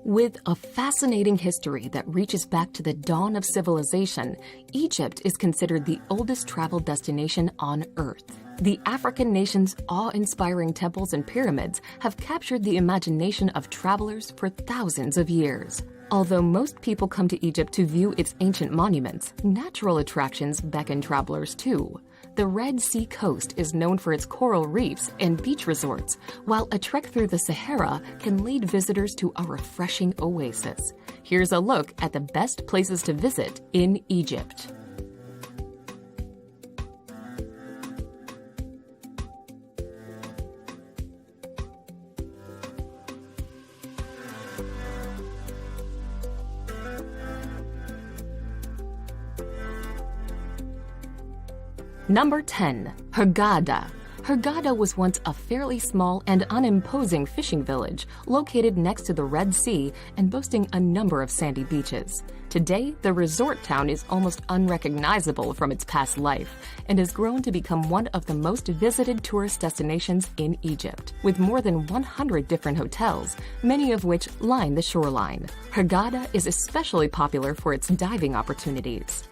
With a fascinating history that reaches back to the dawn of civilization, Egypt is considered the oldest travel destination on Earth. The African nation's awe-inspiring temples and pyramids have captured the imagination of travelers for thousands of years. Although most people come to Egypt to view its ancient monuments, natural attractions beckon travelers too. The Red Sea coast is known for its coral reefs and beach resorts, while a trek through the Sahara can lead visitors to a refreshing oasis. Here's a look at the best places to visit in Egypt. Number 10. Hurghada. Hurghada was once a fairly small and unimposing fishing village located next to the Red Sea and boasting a number of sandy beaches. Today, the resort town is almost unrecognizable from its past life and has grown to become one of the most visited tourist destinations in Egypt, with more than 100 different hotels, many of which line the shoreline. Hurghada is especially popular for its diving opportunities.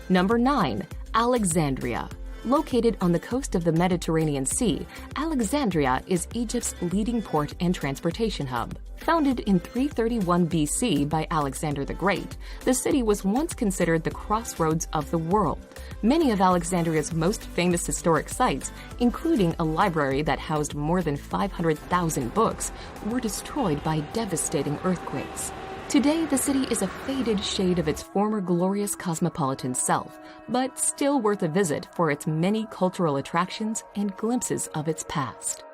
Number 9. Alexandria. Located on the coast of the Mediterranean Sea, Alexandria is Egypt's leading port and transportation hub. Founded in 331 BC by Alexander the Great, the city was once considered the crossroads of the world. Many of Alexandria's most famous historic sites, including a library that housed more than 500,000 books, were destroyed by devastating earthquakes. Today, the city is a faded shade of its former glorious cosmopolitan self, but still worth a visit for its many cultural attractions and glimpses of its past.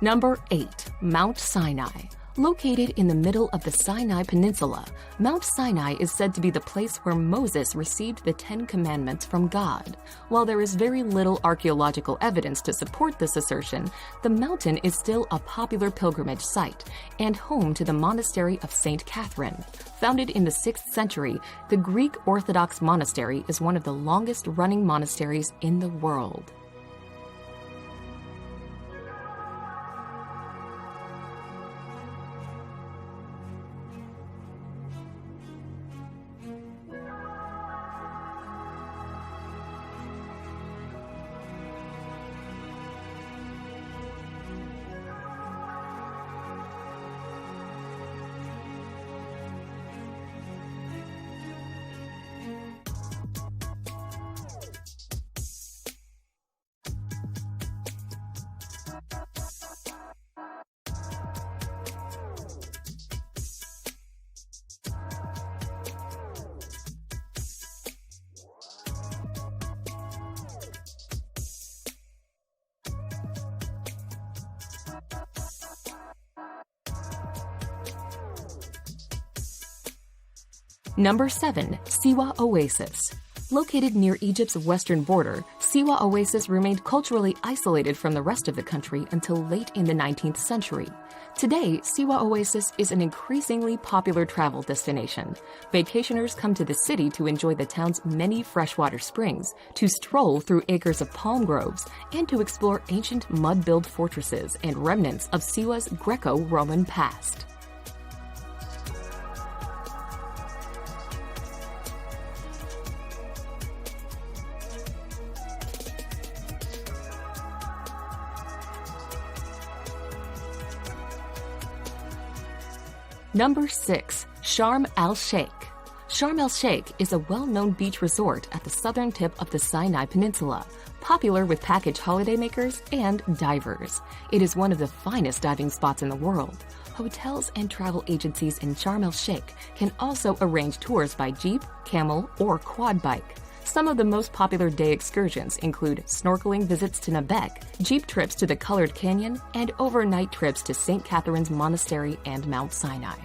Number 8. Mount Sinai. Located in the middle of the Sinai Peninsula, Mount Sinai is said to be the place where Moses received the 10 Commandments from God. While there is very little archaeological evidence to support this assertion, the mountain is still a popular pilgrimage site and home to the monastery of St. Catherine. Founded in the 6th century, the Greek Orthodox monastery is one of the longest-running monasteries in the world. Number 7. Siwa Oasis. Located near Egypt's western border, Siwa Oasis remained culturally isolated from the rest of the country until late in the 19th century. Today, Siwa Oasis is an increasingly popular travel destination. Vacationers come to the city to enjoy the town's many freshwater springs, to stroll through acres of palm groves, and to explore ancient mud-built fortresses and remnants of Siwa's Greco-Roman past. Number 6. Sharm el-Sheikh. Sharm el-Sheikh is a well-known beach resort at the southern tip of the Sinai Peninsula, popular with package holidaymakers and divers. It is one of the finest diving spots in the world. Hotels and travel agencies in Sharm el-Sheikh can also arrange tours by jeep, camel, or quad bike. Some of the most popular day excursions include snorkeling visits to Nabec, jeep trips to the Colored Canyon, and overnight trips to St. Catherine's Monastery and Mount Sinai.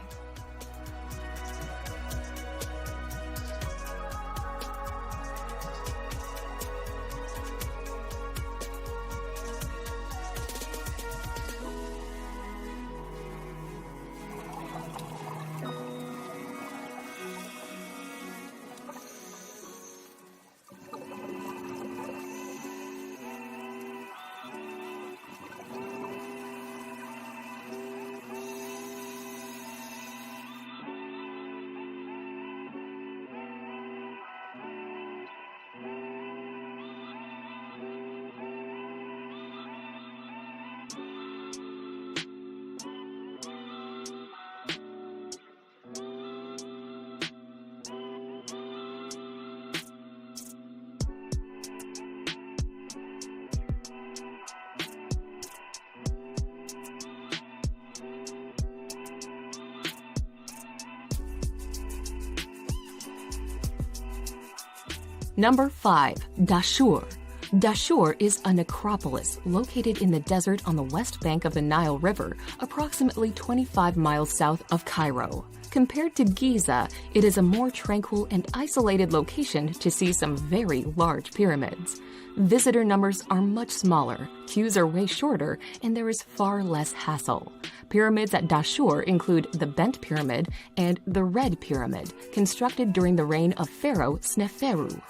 Number 5. Dashur. Dashur is a necropolis located in the desert on the west bank of the Nile River, approximately 25 miles south of Cairo. Compared to Giza, it is a more tranquil and isolated location to see some very large pyramids. Visitor numbers are much smaller, queues are way shorter, and there is far less hassle. Pyramids at Dashur include the Bent Pyramid and the Red Pyramid, constructed during the reign of Pharaoh Sneferu.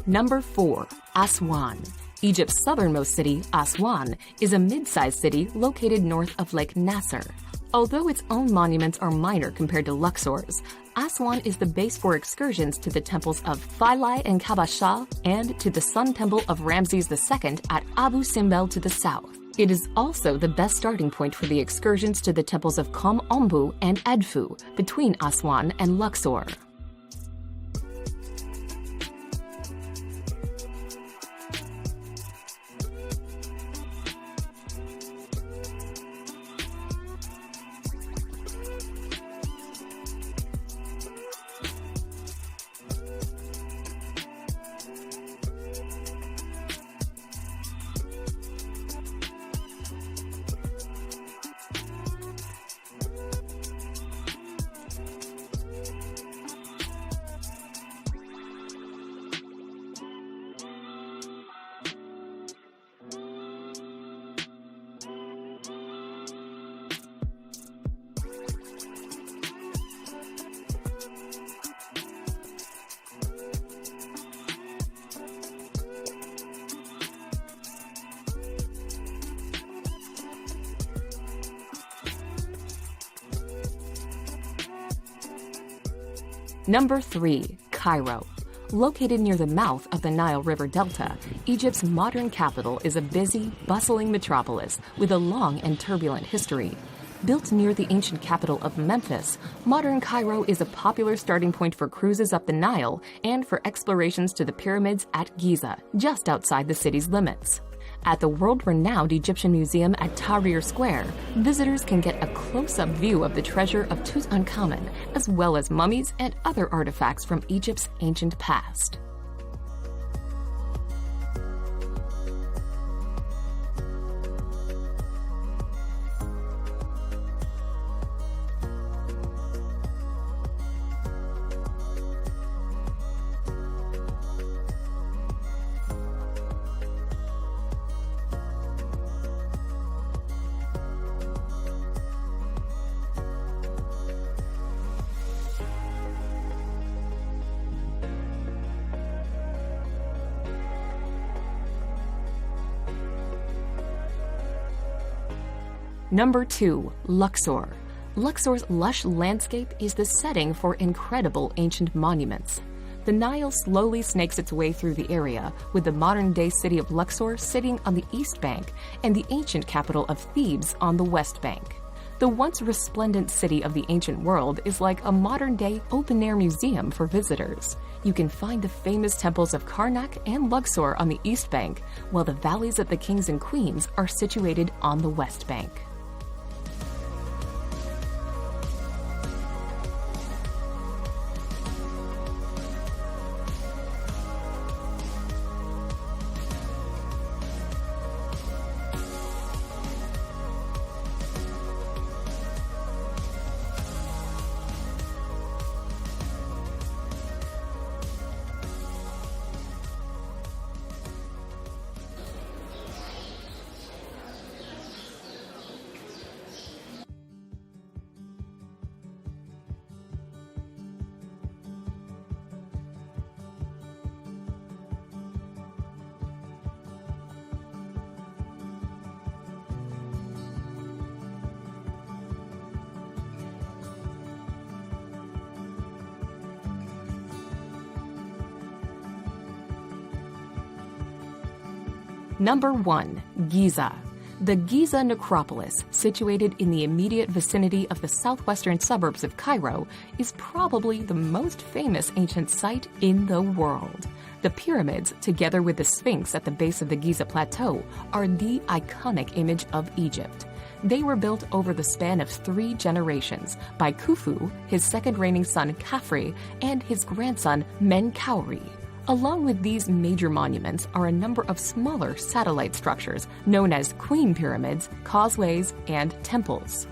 Number 4. Aswan. Egypt's southernmost city, Aswan, is a mid-sized city located north of Lake Nasser. Although its own monuments are minor compared to Luxor's, Aswan is the base for excursions to the temples of Philae and Kabasha and to the Sun Temple of Ramses II at Abu Simbel to the south. It is also the best starting point for the excursions to the temples of Kom Ombu and Edfu between Aswan and Luxor. Number 3. Cairo. Located near the mouth of the Nile River Delta, Egypt's modern capital is a busy, bustling metropolis with a long and turbulent history. Built near the ancient capital of Memphis, modern Cairo is a popular starting point for cruises up the Nile and for explorations to the pyramids at Giza, just outside the city's limits. At the world-renowned Egyptian Museum at Tahrir Square, visitors can get a close-up view of the treasure of Tutankhamun, as well as mummies and other artifacts from Egypt's ancient past. Number 2. Luxor. Luxor's lush landscape is the setting for incredible ancient monuments. The Nile slowly snakes its way through the area, with the modern-day city of Luxor sitting on the east bank and the ancient capital of Thebes on the west bank. The once resplendent city of the ancient world is like a modern-day open-air museum for visitors. You can find the famous temples of Karnak and Luxor on the east bank, while the valleys of the kings and queens are situated on the west bank. Number 1. Giza. The Giza necropolis, situated in the immediate vicinity of the southwestern suburbs of Cairo, is probably the most famous ancient site in the world. The pyramids, together with the Sphinx at the base of the Giza Plateau, are the iconic image of Egypt. They were built over the span of 3 generations by Khufu, his second reigning son Khafre, and his grandson Menkaure. Along with these major monuments are a number of smaller satellite structures known as queen pyramids, causeways, and temples.